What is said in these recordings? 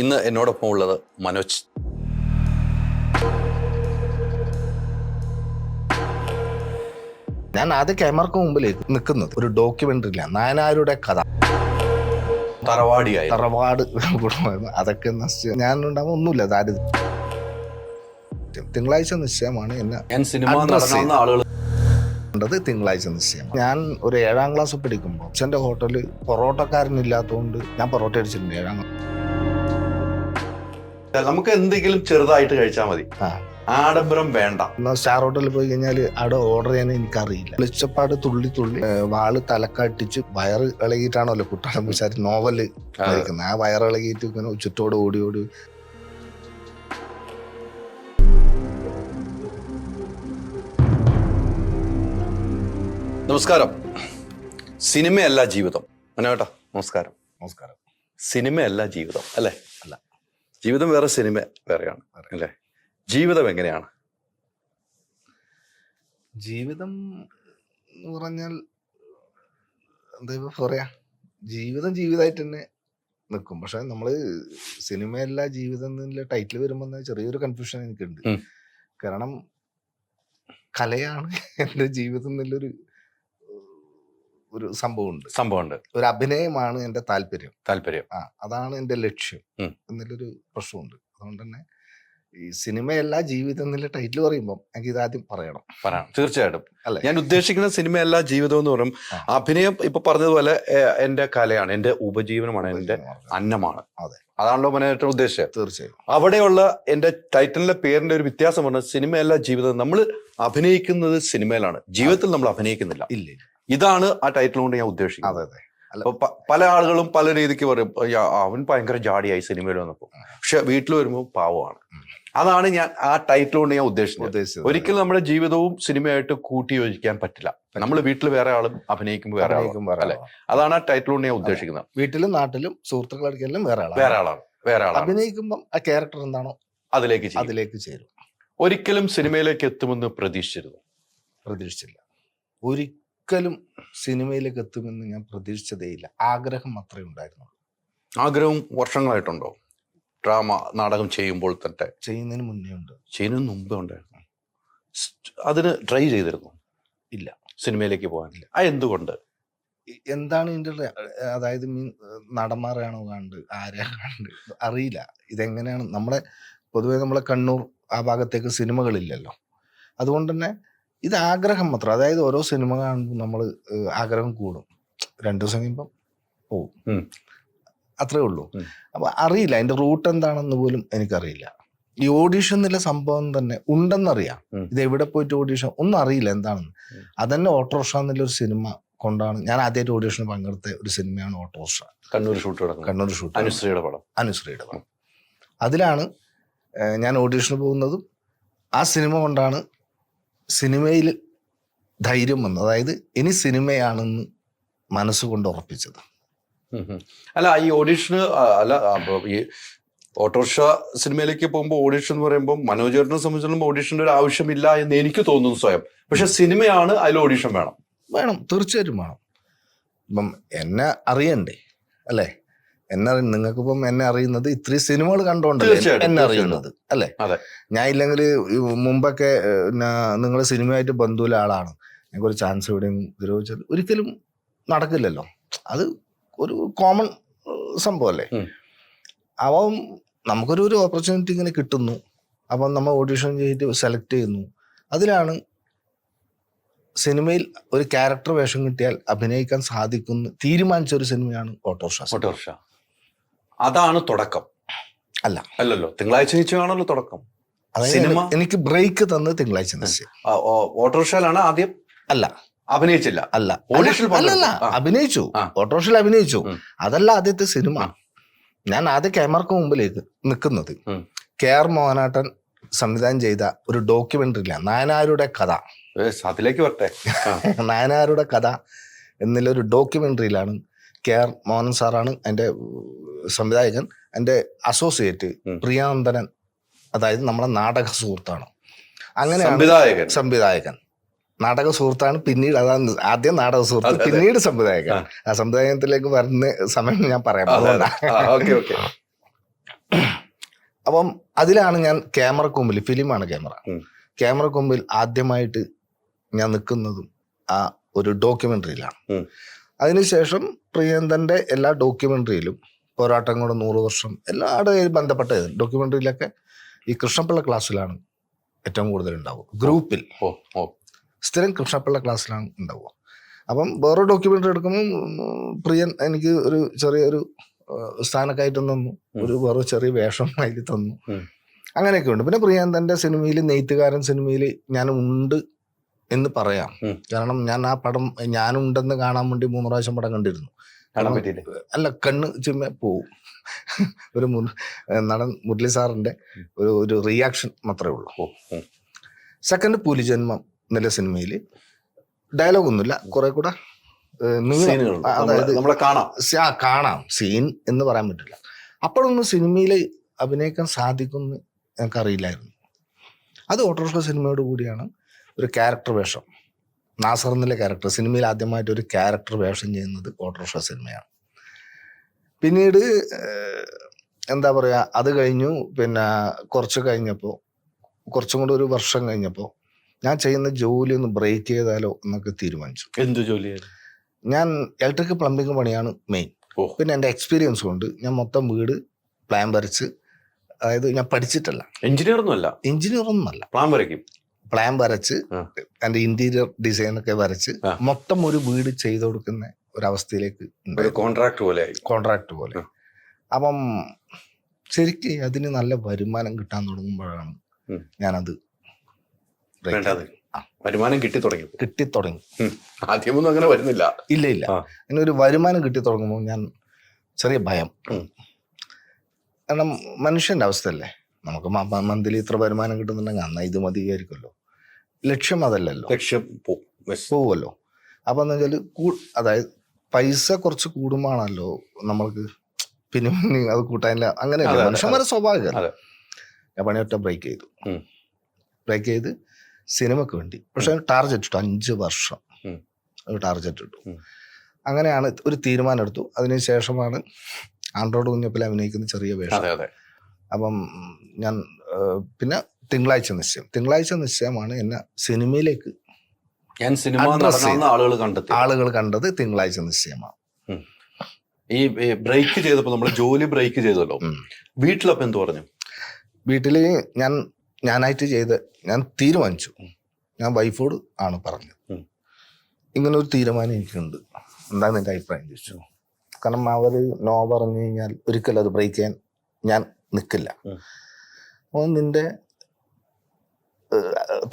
ഇന്ന് എന്നോടൊപ്പം ഉള്ളത് മനോജ്. ഞാൻ ആദ്യം ക്യാമറക്ക് മുമ്പിലേക്ക് നിൽക്കുന്നത് ഒരു ഡോക്യുമെന്ററിയില്ല, നായനാരുടെ കഥ. തറവാട് കുടുംബം അതൊക്കെ നശിച്ചു. ഞാനുണ്ടാകുമ്പോൾ ഒന്നുമില്ല, ദാരിദ്ര്യം. തിങ്കളാഴ്ച നിശ്ചയമാണ് എന്നെ ഞാൻ സിനിമ നടന്ന ആളുകൾ തിങ്കളാഴ്ച നിശ്ചയം. ഞാൻ ഒരു 7ാം ക്ലാസ് പഠിക്കുമ്പോൾ അച്ഛൻ്റെ ഹോട്ടലിൽ പൊറോട്ടക്കാരനില്ലാത്തതുകൊണ്ട് ഞാൻ പൊറോട്ട അടിച്ചിട്ടുണ്ട് 7ാം ക്ലാസ്. നമുക്ക് എന്തെങ്കിലും ചെറുതായിട്ട് കഴിച്ചാൽ മതി, ആഡംബരം വേണ്ട. സ്റ്റാർ ഹോട്ടലിൽ പോയി കഴിഞ്ഞാൽ അവിടെ ഓർഡർ ചെയ്യാൻ എനിക്കറിയില്ല. വെളിച്ചപ്പാട് തുള്ളി തുള്ളി വാള് തലക്കട്ടിച്ച് വയറ് ഇളകിയിട്ടാണല്ലോ കുട്ടാളം വിചാരി നോവല് കഴിക്കുന്നത്. ആ വയറ് ഇളകിയിട്ട് ഇങ്ങനെ ചുറ്റോട് ഓടി ഓടി. നമസ്കാരം. സിനിമയല്ല ജീവിതം. മനോട്ടാ നമസ്കാരം. നമസ്കാരം. സിനിമയല്ല ജീവിതം അല്ലേ? അല്ല, ജീവിതം വേറെ, സിനിമ വേറെയാണ് അല്ലേ? ജീവിതം എങ്ങനെയാണ്? ജീവിതം എന്ന് പറഞ്ഞാൽ എന്താ പറയാ, ജീവിതം ജീവിതമായിട്ട് തന്നെ നിൽക്കും. പക്ഷെ നമ്മള് സിനിമയല്ല ജീവിതം എന്നുള്ള ടൈറ്റിൽ വരുമ്പോൾ ചെറിയൊരു കൺഫ്യൂഷൻ എനിക്കുണ്ട്. കാരണം കലയാണ് എൻ്റെ ജീവിതം എന്നുള്ളൊരു സംഭവമുണ്ട്. ഒരു അഭിനയമാണ് എൻ്റെ താല്പര്യം. അതാണ് എൻ്റെ ലക്ഷ്യം എന്നുള്ളൊരു പ്രശ്നമുണ്ട്. അതുകൊണ്ട് തന്നെ ഈ സിനിമയല്ല ജീവിതം എന്നുള്ള ടൈറ്റിൽ പറയുമ്പോൾ എനിക്ക് ഇതാദ്യം പറയണം. തീർച്ചയായിട്ടും അല്ലെ. ഞാൻ ഉദ്ദേശിക്കുന്ന സിനിമയല്ല ജീവിതം എന്ന് പറയും. അഭിനയം ഇപ്പൊ പറഞ്ഞതുപോലെ എന്റെ കലയാണ്, എന്റെ ഉപജീവനമാണ്, എന്റെ അന്നമാണ്. അതെ, അതാണല്ലോ മനോഹരൻ ഉദ്ദേശിച്ചത്. തീർച്ചയായും. അവിടെയുള്ള എന്റെ ടൈറ്റിലിന്റെ പേരിന്റെ ഒരു വ്യത്യാസം പറഞ്ഞാൽ സിനിമയല്ല ജീവിതം. നമ്മൾ അഭിനയിക്കുന്നത് സിനിമയിലാണ്, ജീവിതത്തിൽ നമ്മൾ അഭിനയിക്കുന്നില്ല. ഇല്ല, ഇതാണ് ആ ടൈറ്റിൽ കൊണ്ട് ഞാൻ ഉദ്ദേശിക്കുന്നത്. അതെ. പല ആളുകളും പല രീതിക്ക് പറയും, അവൻ ഭയങ്കര ജാടിയായി സിനിമയിൽ വന്നപ്പോ, പക്ഷെ വീട്ടിൽ വരുമ്പോൾ പാവമാണ്. അതാണ് ഞാൻ ആ ടൈറ്റിൽ കൊണ്ട് ഞാൻ ഉദ്ദേശിച്ചത്. ഒരിക്കലും നമ്മുടെ ജീവിതവും സിനിമയായിട്ട് കൂട്ടി യോജിക്കാൻ പറ്റില്ല. നമ്മൾ വീട്ടിൽ വേറെ ആളും അഭിനയിക്കുമ്പോൾ വേറെ ആളും അല്ലെ. അതാണ് ആ ടൈറ്റിൽ കൊണ്ട് ഞാൻ ഉദ്ദേശിക്കുന്നത്. വീട്ടിലും നാട്ടിലും സുഹൃത്തുക്കളെല്ലാം വേറെ ആളാണ്. അഭിനയിക്കുമ്പോൾ ആ ക്യാരക്ടർ എന്താണോ അതിലേക്ക് ചേരും. ഒരിക്കലും സിനിമയിലേക്ക് എത്തുമെന്ന് പ്രതീക്ഷിച്ചില്ല. ഒരിക്കലും സിനിമയിലേക്ക് എത്തുമെന്ന് ഞാൻ പ്രതീക്ഷിച്ചതേയില്ല. ആഗ്രഹം മാത്രമേ ഉണ്ടായിരുന്നുള്ളൂ. ആഗ്രഹം വർഷങ്ങളായിട്ടുണ്ടോ? ഡ്രാമ നാടകം ചെയ്യുമ്പോൾ തന്നെ? ചെയ്യുന്നതിന് മുന്നേ ഉണ്ട്. ചെയ്യുന്നതിന് മുമ്പേ ഉണ്ടായിരുന്നു. അതിന് ട്രൈ ചെയ്തിരുന്നു? ഇല്ല, സിനിമയിലേക്ക് പോകാനില്ല. എന്തുകൊണ്ട്? എന്താണ് ഇതിൻ്റെ, അതായത് നടന്മാരെയാണോ കണ്ട് ആരെയാ കണ്ട് അറിയില്ല. ഇതെങ്ങനെയാണ് നമ്മളെ പൊതുവെ നമ്മളെ കണ്ണൂർ ആ ഭാഗത്തേക്ക് സിനിമകളില്ലല്ലോ. അതുകൊണ്ട് തന്നെ ഇത് ആഗ്രഹം മാത്രം. അതായത് ഓരോ സിനിമ കാണുമ്പോൾ നമ്മൾ ആഗ്രഹം കൂടും, 2 ദിവസം കഴിയുമ്പം പോവും, അത്രേ ഉള്ളൂ. അപ്പൊ അറിയില്ല അതിന്റെ റൂട്ട് എന്താണെന്ന് പോലും എനിക്കറിയില്ല. ഈ ഓഡീഷൻ എന്നുള്ള സംഭവം തന്നെ ഉണ്ടെന്നറിയാം. ഇത് എവിടെ പോയിട്ട് ഓഡീഷൻ ഒന്നും അറിയില്ല എന്താണെന്ന്. അതന്നെ ഓട്ടോറിക്ഷ എന്നുള്ളൊരു സിനിമ കൊണ്ടാണ് ഞാൻ ആദ്യമായിട്ട് ഓഡീഷന് പങ്കെടുത്ത ഒരു സിനിമയാണ് ഓട്ടോറിക്ഷ. കണ്ണൂർ ഷൂട്ട് അനുശ്രീയുടെ പടം. അതിലാണ് ഞാൻ ഓഡീഷന് പോകുന്നതും. ആ സിനിമ കൊണ്ടാണ് സിനിമയിൽ ധൈര്യം വന്നത്. അതായത് ഇനി സിനിമയാണെന്ന് മനസ്സുകൊണ്ട് ഉറപ്പിച്ചത്. അല്ല, ഈ ഓഡീഷന് ഈ ഓട്ടോറിക്ഷ സിനിമയിലേക്ക് പോകുമ്പോൾ ഓഡീഷൻ എന്ന് പറയുമ്പോൾ മനോജേട്ടനെ സംബന്ധിച്ചിടത്തോളം ഓഡീഷന്റെ ഒരു ആവശ്യമില്ല എന്ന് എനിക്ക് തോന്നുന്നു സ്വയം. പക്ഷെ സിനിമയാണ്, അതിൽ ഓഡീഷൻ വേണം. തീർച്ചയായിട്ടും വേണം. ഇപ്പം എന്നെ അറിയണ്ടേ അല്ലേ? നിങ്ങൾക്കിപ്പം എന്നെ അറിയുന്നത് ഇത്രയും സിനിമകൾ കണ്ടോണ്ടല്ലേ എന്നെ അറിയുന്നത് അല്ലേ? ഞാൻ ഇല്ലെങ്കിൽ മുമ്പൊക്കെ നിങ്ങൾ സിനിമയായിട്ട് ബന്ധുവിലെ ആളാണ്, ഞങ്ങൾക്കൊരു ചാൻസ് എവിടെയും വിരോധിച്ചാൽ ഒരിക്കലും നടക്കില്ലല്ലോ. അത് ഒരു കോമൺ സംഭവമല്ലേ. അപ്പം നമുക്കൊരു ഓപ്പർച്യൂണിറ്റി ഇങ്ങനെ കിട്ടുന്നു. അപ്പം നമ്മൾ ഓഡീഷൻ ചെയ്തിട്ട് സെലക്ട് ചെയ്യുന്നു. അതിലാണ് സിനിമയിൽ ഒരു ക്യാരക്ടർ വേഷം കിട്ടിയാൽ അഭിനയിക്കാൻ സാധിക്കുന്നു തീരുമാനിച്ച ഒരു സിനിമയാണ് ഓട്ടോറിക്ഷ. അതാണ് തുടക്കം. അല്ലല്ലോ, തിങ്കളാഴ്ച നിശ്ചയമാണല്ലോ തുടക്കം. അതായത് എനിക്ക് ബ്രേക്ക് തന്ന് തിങ്കളാഴ്ച നിശ്ചയം. ഓട്ടോറിക്ഷയിലാണ് ആദ്യം? അല്ല, അഭിനയിച്ചില്ല. അഭിനയിച്ചു, ഓട്ടോറിക്ഷയിൽ അഭിനയിച്ചു. അതല്ല ആദ്യത്തെ സിനിമ. ഞാൻ ആദ്യം ക്യാമറക്ക് മുമ്പിലേക്ക് നിൽക്കുന്നത് KR മോഹനാട്ടൻ സംവിധാനം ചെയ്ത ഒരു ഡോക്യുമെന്ററിയില്ല, നായനാരുടെ കഥ. അതിലേക്ക് വരട്ടെ. നായനാരുടെ കഥ എന്നുള്ളൊരു ഡോക്യുമെന്ററിയിലാണ്. KR മോഹനൻ സാറാണ് എൻ്റെ സംവിധായകൻ. എൻ്റെ അസോസിയേറ്റ് പ്രിയാനന്ദനൻ, അതായത് നമ്മളെ നാടക സുഹൃത്താണ്. അങ്ങനെ സംവിധായകൻ, നാടക സുഹൃത്താണ്. പിന്നീട് അതാണ് ആദ്യം നാടക സുഹൃത്ത്, പിന്നീട് സംവിധായകൻ. ആ സംവിധായകത്തിലേക്ക് വരുന്ന സമയം ഞാൻ പറയാം. അപ്പം അതിലാണ് ഞാൻ ക്യാമറ കൊമ്പിൽ, ഫിലിമാണ് ക്യാമറ, ക്യാമറ കൊമ്പിൽ ആദ്യമായിട്ട് ഞാൻ നിൽക്കുന്നതും ആ ഒരു ഡോക്യുമെന്ററിയിലാണ്. അതിനുശേഷം പ്രിയന്തന്റെ എല്ലാ ഡോക്യുമെന്ററിയിലും പോരാട്ടം കൂടെ 100 വർഷം എല്ലാവരുടെയും ബന്ധപ്പെട്ട ഡോക്യുമെന്ററിയിലൊക്കെ ഈ കൃഷ്ണപിള്ള ക്ലാസ്സിലാണ് ഏറ്റവും കൂടുതൽ ഉണ്ടാവുക. ഗ്രൂപ്പിൽ സ്ഥിരം കൃഷ്ണപിള്ള ക്ലാസ്സിലാണ് ഉണ്ടാവുക. അപ്പം വേറെ ഡോക്യുമെന്ററി എടുക്കുമ്പോൾ പ്രിയൻ എനിക്ക് ഒരു ചെറിയൊരു സ്ഥാനക്കയറ്റം തന്നു, ഒരു വേറെ ചെറിയ വേഷം അതിൽ തന്നു, അങ്ങനെയൊക്കെ ഉണ്ട്. പിന്നെ പ്രിയന്തന്റെ സിനിമയിൽ, നെയ്ത്തുകാരൻ സിനിമയിൽ ഞാൻ ഉണ്ട് എന്ന് പറയാം. കാരണം ഞാൻ ആ പടം ഞാനുണ്ടെന്ന് കാണാൻ വേണ്ടി 3 പ്രാവശ്യം പടം കണ്ടിരുന്നു. അല്ല, കണ്ണ് ചുമ്മാ പോവും. ഒരു നടൻ മുരളി സാറിന്റെ ഒരു റിയാക്ഷൻ മാത്രമേ ഉള്ളൂ. സെക്കൻഡ് പുലിജന്മം എന്നുള്ള സിനിമയിൽ ഡയലോഗ് ഒന്നുമില്ല, കുറെ കൂടെ അതായത് കാണാം, സീൻ എന്ന് പറയാൻ പറ്റില്ല. അപ്പോഴൊന്നും സിനിമയിൽ അഭിനയിക്കാൻ സാധിക്കുമെന്ന് ഞങ്ങൾക്കറിയില്ലായിരുന്നു. അത് ഓട്ടോറിക്ഷ സിനിമയോട് കൂടിയാണ് ഒരു ക്യാരക്ടർ വേഷം, നാസർ എന്നുള്ള ക്യാരക്ടർ സിനിമയിൽ ആദ്യമായിട്ട് ഒരു ക്യാരക്ടർ വേഷം ചെയ്യുന്നത് ഓട്ടോറിക്ഷ സിനിമയാണ്. പിന്നീട് എന്താ പറയുക, അത് കഴിഞ്ഞു. പിന്നെ കുറച്ചും കൂടെ ഒരു വർഷം കഴിഞ്ഞപ്പോൾ ഞാൻ ചെയ്യുന്ന ജോലി ഒന്ന് ബ്രേക്ക് ചെയ്താലോ എന്നൊക്കെ തീരുമാനിച്ചു. എന്ത് ജോലിയാണ്? ഞാൻ ഇലക്ട്രിക് പ്ലംബിംഗ് പണിയാണ് മെയിൻ. പിന്നെ എൻ്റെ എക്സ്പീരിയൻസ് കൊണ്ട് ഞാൻ മൊത്തം വീട് പ്ലാൻ വരച്ച്, അതായത് ഞാൻ പഠിച്ചിട്ടല്ല, എഞ്ചിനീയർ ഒന്നും അല്ല, പ്ലാൻ വരച്ച് എൻ്റെ ഇന്റീരിയർ ഡിസൈൻ ഒക്കെ വരച്ച് മൊത്തം ഒരു വീട് ചെയ്തു കൊടുക്കുന്ന ഒരവസ്ഥയിലേക്ക് കോൺട്രാക്ട് പോലെ. അപ്പം ശരിക്കും അതിന് നല്ല വരുമാനം കിട്ടാൻ തുടങ്ങുമ്പോഴാണ് ഞാനത് വരുമാനം കിട്ടി തുടങ്ങി. ആദ്യമൊന്നും അങ്ങനെ വരുന്നില്ല. ഇല്ല അങ്ങനെ ഒരു വരുമാനം കിട്ടി തുടങ്ങുമ്പോൾ ഞാൻ ചെറിയ ഭയം. കാരണം മനുഷ്യന്റെ അവസ്ഥയല്ലേ, നമുക്ക് മന്ത്ലി ഇത്ര വരുമാനം കിട്ടുന്നുണ്ടെങ്കിൽ അന്നാ ഇത് മതിയായിരിക്കുമല്ലോ. ലക്ഷ്യം അതല്ലല്ലോ, പോവുമല്ലോ. അപ്പൊ എന്ന് വെച്ചാൽ അതായത് പൈസ കുറച്ച് കൂടുമ്പോഴാണല്ലോ നമ്മൾക്ക് പിന്നെ അത് കൂട്ടാനില്ല. അങ്ങനെയല്ല, മനുഷ്യന്മാരെ സ്വാഭാവികം. ഞാൻ പണിയൊറ്റ ബ്രേക്ക് ചെയ്ത് സിനിമക്ക് വേണ്ടി പക്ഷെ ടാർഗറ്റ് ഇട്ടു, 5 വർഷം ടാർഗറ്റ് ഇട്ടു. അങ്ങനെയാണ് ഒരു തീരുമാനം എടുത്തു. അതിനുശേഷമാണ് ആൻഡ്രോയിഡ് കുഞ്ഞപ്പിൽ അഭിനയിക്കുന്ന ചെറിയ വേഷം. അപ്പം ഞാൻ പിന്നെ തിങ്കളാഴ്ച നിശ്ചയമാണ് എന്നെ സിനിമയിലേക്ക് ആളുകൾ കണ്ടത്. തിങ്കളാഴ്ച നിശ്ചയമാണ്. ഈ ബ്രേക്ക് ചെയ്തപ്പോ നമ്മള് ജോലി ബ്രേക്ക് ചെയ്തല്ലോ, വീട്ടിലപ്പം എന്ത് പറഞ്ഞു? വീട്ടില് ഞാൻ തീരുമാനിച്ചു. ഞാൻ വൈഫോട് ആണ് പറഞ്ഞത്, ഇങ്ങനെ ഒരു തീരുമാനം എനിക്കുണ്ട്, എന്താണ് എൻ്റെ അഭിപ്രായം ചോദിച്ചു. കാരണം അവർ നോ പറഞ്ഞു കഴിഞ്ഞാൽ ഒരിക്കലും അത് ബ്രേക്ക് ചെയ്യാൻ ഞാൻ നിൽക്കില്ല. അപ്പോൾ നിന്റെ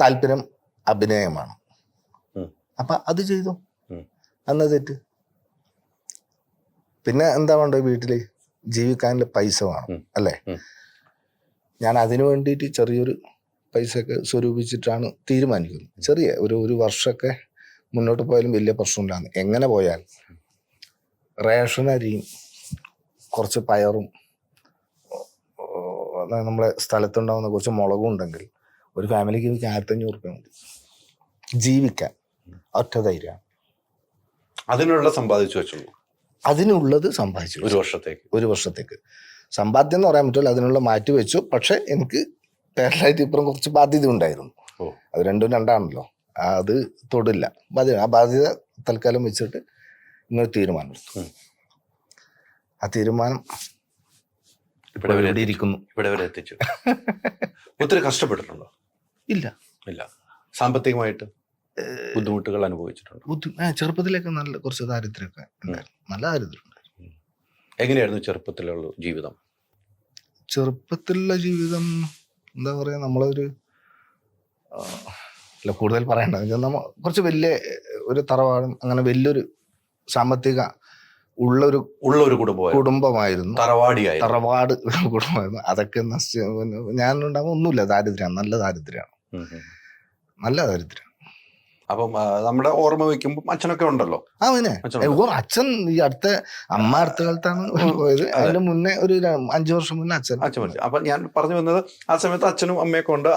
താല്പര്യം അഭിനയമാണ്, അപ്പൊ അത് ചെയ്തു, അന്ന് തെറ്റ്. പിന്നെ എന്താ വേണ്ടത്, വീട്ടില് ജീവിക്കാനുള്ള പൈസ വേണം അല്ലേ. ഞാൻ അതിനു വേണ്ടിയിട്ട് ചെറിയൊരു പൈസയൊക്കെ സ്വരൂപിച്ചിട്ടാണ് തീരുമാനിക്കുന്നത്. ചെറിയ ഒരു വർഷമൊക്കെ മുന്നോട്ട് പോയാലും വലിയ പ്രശ്നമില്ലാന്ന്. എങ്ങനെ പോയാൽ റേഷനരിയും കുറച്ച് പയറും നമ്മളെ സ്ഥലത്തുണ്ടാവുന്ന കുറച്ച് മുളകും ഉണ്ടെങ്കിൽ ഒരു ഫാമിലിക്ക് 1500 രൂപ മതി ജീവിക്കാൻ. ഒറ്റ ധൈര്യമാണ്. അതിനുള്ളത് സമ്പാദിച്ചു. ഒരു വർഷത്തേക്ക് സമ്പാദ്യം എന്ന് പറയാൻ പറ്റില്ല, അതിനുള്ള മാറ്റി വെച്ചു. പക്ഷെ എനിക്ക് പേരലായിട്ട് ഇപ്പുറം കുറച്ച് ബാധ്യത ഉണ്ടായിരുന്നു. അത് രണ്ടാണല്ലോ, അത് തൊടില്ല. ആ ബാധ്യത തൽക്കാലം വെച്ചിട്ട് ഇങ്ങനെ തീരുമാനം എടുത്തു. ആ തീരുമാനം ഇവിടെ ഇരിക്കുന്നു. ഇവിടെ വരെ എത്തിച്ചു. ഒത്തിരി കഷ്ടപ്പെട്ടിട്ടുണ്ടോ? ഇല്ല. സാമ്പത്തികമായിട്ട് ബുദ്ധിമുട്ടുകൾ അനുഭവിച്ചിട്ടുണ്ടോ? ചെറുപ്പത്തിലൊക്കെ നല്ല കുറച്ച് ദാരിദ്ര്യമൊക്കെ ഉണ്ടായിരുന്നു. നല്ല ദാരിദ്ര്യം ഉണ്ടായിരുന്നു. എങ്ങനെയായിരുന്നു ചെറുപ്പത്തിലുള്ള ജീവിതം? ചെറുപ്പത്തിലുള്ള ജീവിതം എന്താ പറയാ, നമ്മളൊരു കൂടുതൽ പറയണ്ട, കുറച്ച് വലിയ ഒരു തറവാടും അങ്ങനെ വലിയൊരു സാമ്പത്തിക ഉള്ളൊരു കുടുംബമായിരുന്നു. തറവാട് കുടുംബമായിരുന്നു. അതൊക്കെ ഞാനുണ്ടാകുമ്പോൾ ഒന്നുമില്ല, ദാരിദ്ര്യമാണ്, നല്ല ദാരിദ്ര്യമാണ്. അപ്പം നമ്മുടെ ഓർമ്മ വെക്കുമ്പോൾ അച്ഛനൊക്കെ ഉണ്ടല്ലോ. ആ പിന്നെ അച്ഛൻ ഈ അമ്മ അടുത്ത കാലത്താണ് പോയത്. അതിന്റെ മുന്നേ ഒരു 5 വർഷം മുന്നേ അച്ഛൻ മരിച്ചു. അപ്പൊ ഞാൻ പറഞ്ഞു വന്നത് ആ സമയത്ത് അച്ഛനും അമ്മയൊക്കെ ഉണ്ട്.